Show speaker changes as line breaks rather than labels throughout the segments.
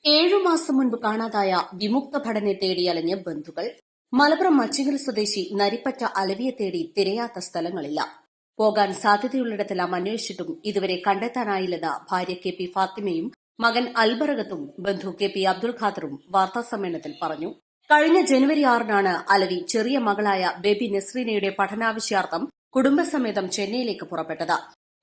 7 മാസം മുൻപ് കാണാതായ വിമുക്ത ഭടനെ തേടിയലഞ്ഞ ബന്ധുക്കൾ. മലപ്പുറം മച്ചിങ്ങൽ സ്വദേശി നരിപ്പറ്റ അലവിയെ തേടി തിരയാത്ത സ്ഥലങ്ങളില്ല. പോകാൻ സാധ്യതയുള്ളിടത്തെല്ലാം അന്വേഷിച്ചിട്ടും ഇതുവരെ കണ്ടെത്താനായില്ലെന്ന് ഭാര്യ കെ പി ഫാത്തിമയും മകൻ അൽബറകത്തും ബന്ധു കെ പി അബ്ദുൽ ഖാദറും വാർത്താസമ്മേളനത്തിൽ പറഞ്ഞു. കഴിഞ്ഞ ജനുവരി 6-നാണ് അലവി ചെറിയ മകളായ ബേബി നസ്രീനയുടെ പഠനാവശ്യാർത്ഥം കുടുംബസമേതം ചെന്നൈയിലേക്ക് പുറപ്പെട്ടത്.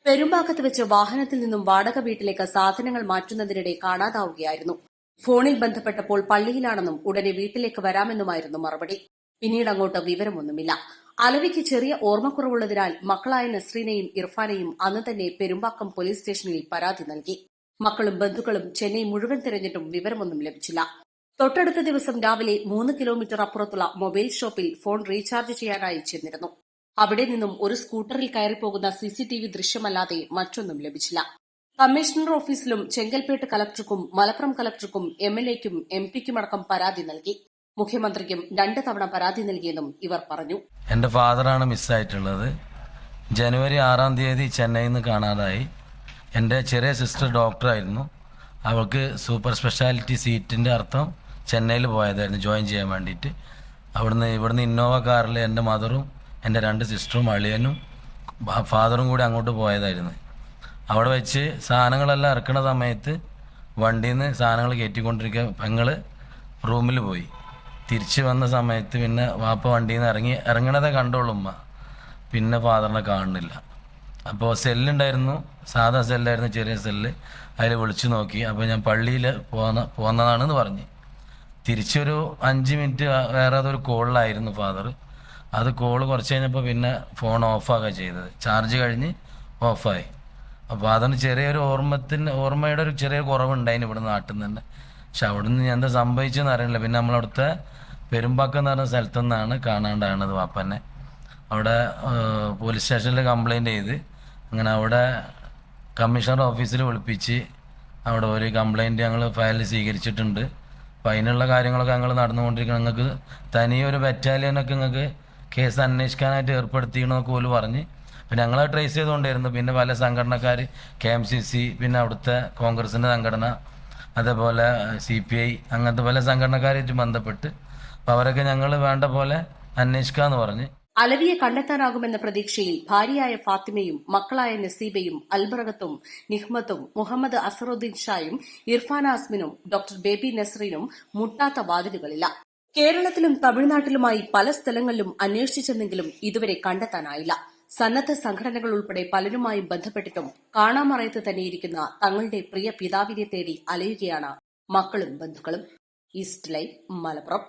പെരുമ്പാക്കത്ത് വെച്ച് വാഹനത്തിൽ നിന്നും വാടക വീട്ടിലേക്ക് സാധനങ്ങൾ മാറ്റുന്നതിനിടെ കാണാതാവുകയായിരുന്നു. ഫോണിൽ ബന്ധപ്പെട്ടപ്പോൾ പള്ളിയിലാണെന്നും ഉടനെ വീട്ടിലേക്ക് വരാമെന്നുമായിരുന്നു മറുപടി. പിന്നീട് അങ്ങോട്ട് വിവരമൊന്നുമില്ല. അലവിക്ക് ചെറിയ ഓർമ്മക്കുറവുള്ളതിനാൽ മക്കളായ നസ്രീനയും ഇർഫാനയും അന്ന് തന്നെ പെരുമ്പാക്കം പോലീസ് സ്റ്റേഷനിൽ പരാതി നൽകി. മക്കളും ബന്ധുക്കളും ചെന്നൈ മുഴുവൻ തിരഞ്ഞിട്ടും വിവരമൊന്നും ലഭിച്ചില്ല. തൊട്ടടുത്ത ദിവസം രാവിലെ 3 കിലോമീറ്റർ അപ്പുറത്തുള്ള മൊബൈൽ ഷോപ്പിൽ ഫോൺ റീചാർജ് ചെയ്യാനായി ചെന്നിരുന്നു. അവിടെ നിന്നും ഒരു സ്കൂട്ടറിൽ കയറിപ്പോകുന്ന സിസിടിവി ദൃശ്യമല്ലാതെ മറ്റൊന്നും ലഭിച്ചില്ല. കമ്മീഷണർ ഓഫീസിലും ചെങ്കൽപ്പേട്ട് കലക്ടർക്കും മലപ്പുറം കലക്ടർക്കും എംഎൽഎയ്ക്കും എംപിക്കുമടക്കം പരാതി നൽകി. മുഖ്യമന്ത്രിക്കും 2 തവണ പരാതി നൽകിയെന്നും ഇവർ പറഞ്ഞു.
എന്റെ ഫാദറാണ് മിസ്സായിട്ടുള്ളത്. ജനുവരി 6-ാം തീയതി ചെന്നൈയിൽ നിന്ന് കാണാതായി. എൻ്റെ ചെറിയ സിസ്റ്റർ ഡോക്ടറായിരുന്നു. അവൾക്ക് സൂപ്പർ സ്പെഷ്യാലിറ്റി സീറ്റിൻ്റെ അർത്ഥം ചെന്നൈയിൽ പോയതായിരുന്നു ജോയിൻ ചെയ്യാൻ വേണ്ടിയിട്ട്. ഇവിടുന്ന് ഇന്നോവ കാറിൽ എൻ്റെ മദറും എൻ്റെ 2 സിസ്റ്ററും അളിയനും ഫാദറും കൂടി അങ്ങോട്ട് പോയതായിരുന്നു. അവിടെ വെച്ച് സാധനങ്ങളെല്ലാം ഇറക്കുന്ന സമയത്ത് വണ്ടിയിൽ നിന്ന് സാധനങ്ങൾ കയറ്റിക്കൊണ്ടിരിക്കുക പെങ്ങൾ റൂമിൽ പോയി. തിരിച്ച് വന്ന സമയത്ത് പിന്നെ വാപ്പ വണ്ടിയിൽ നിന്ന് ഇറങ്ങണതേ കണ്ടോളൂ ഉമ്മ. പിന്നെ ഫാദറിനെ കാണുന്നില്ല. അപ്പോൾ സെല്ലുണ്ടായിരുന്നു, സാധാ സെല്ലായിരുന്നു, ചെറിയ സെല്ല്. അതിൽ വിളിച്ചു നോക്കി. അപ്പോൾ ഞാൻ പള്ളിയിൽ പോന്നതാണെന്ന് പറഞ്ഞ്. തിരിച്ചൊരു 5 മിനിറ്റ് വേറെ അതൊരു കോളിലായിരുന്നു ഫാദർ. അത് കോള് കുറച്ച് കഴിഞ്ഞപ്പോൾ പിന്നെ ഫോൺ ഓഫാക്കുക ചെയ്തത്. ചാർജ് കഴിഞ്ഞ് ഓഫായി. അപ്പോൾ അതിന് ചെറിയൊരു ഓർമ്മയുടെ ഒരു ചെറിയ കുറവുണ്ടായിന് ഇവിടെ നാട്ടിൽ നിന്ന് തന്നെ. പക്ഷെ അവിടെ നിന്ന് എന്താ സംഭവിച്ചെന്ന് അറിയില്ല. പിന്നെ നമ്മളവിടുത്തെ പെരുമ്പാക്കം എന്ന് പറഞ്ഞ സ്ഥലത്തു നിന്നാണ് കാണാണ്ടാണത് വാപ്പന്നെ. അവിടെ പോലീസ് സ്റ്റേഷനിൽ കംപ്ലൈൻറ്റ് ചെയ്ത് അങ്ങനെ അവിടെ കമ്മീഷണർ ഓഫീസിൽ വിളിപ്പിച്ച് അവിടെ ഒരു കംപ്ലൈൻറ്റ് ഞങ്ങൾ ഫയൽ സ്വീകരിച്ചിട്ടുണ്ട്. അപ്പോൾ അതിനുള്ള കാര്യങ്ങളൊക്കെ ഞങ്ങൾ നടന്നുകൊണ്ടിരിക്കണം. നിങ്ങൾക്ക് തനിയൊരു ബറ്റാലിയനൊക്കെ നിങ്ങൾക്ക് കേസ് അന്വേഷിക്കാനായിട്ട് ഏർപ്പെടുത്തിക്കണമെന്നൊക്കെ പോലും പറഞ്ഞ്. പിന്നെ ഞങ്ങളെ ട്രേസ് ചെയ്തുകൊണ്ടിരുന്നു. പിന്നെ പല സംഘടനക്കാർ KMCC, പിന്നെ അവിടുത്തെ കോൺഗ്രസിൻ്റെ സംഘടന, അതേപോലെ CPI, അങ്ങനത്തെ പല സംഘടനക്കാരായിട്ട് ബന്ധപ്പെട്ട് അപ്പോൾ അവരൊക്കെ ഞങ്ങൾ വേണ്ട പോലെ അന്വേഷിക്കാമെന്ന് പറഞ്ഞ്.
അലവിയെ കണ്ടെത്താനാകുമെന്ന പ്രതീക്ഷയിൽ ഭാര്യയായ ഫാത്തിമയും മക്കളായ നസീബയും അൽബറകത്തും നിഹ്മത്തും മുഹമ്മദ് അസറുദ്ദീൻ ഷായും ഇർഫാൻ ആസ്മിനും ഡോക്ടർ ബേബി നസ്രീനും മുട്ടാത്ത വാതിലുകളില്ല. കേരളത്തിലും തമിഴ്നാട്ടിലുമായി പല സ്ഥലങ്ങളിലും അന്വേഷിച്ചെന്നെങ്കിലും ഇതുവരെ കണ്ടെത്താനായില്ല. സന്നദ്ധ സംഘടനകൾ ഉൾപ്പെടെ പലരുമായും ബന്ധപ്പെട്ടിട്ടും കാണാമറയത്ത് തന്നെയിരിക്കുന്ന തങ്ങളുടെ പ്രിയ പിതാവിനെ തേടി അലയുകയാണ് മക്കളും ബന്ധുക്കളും. East live, Malappuram.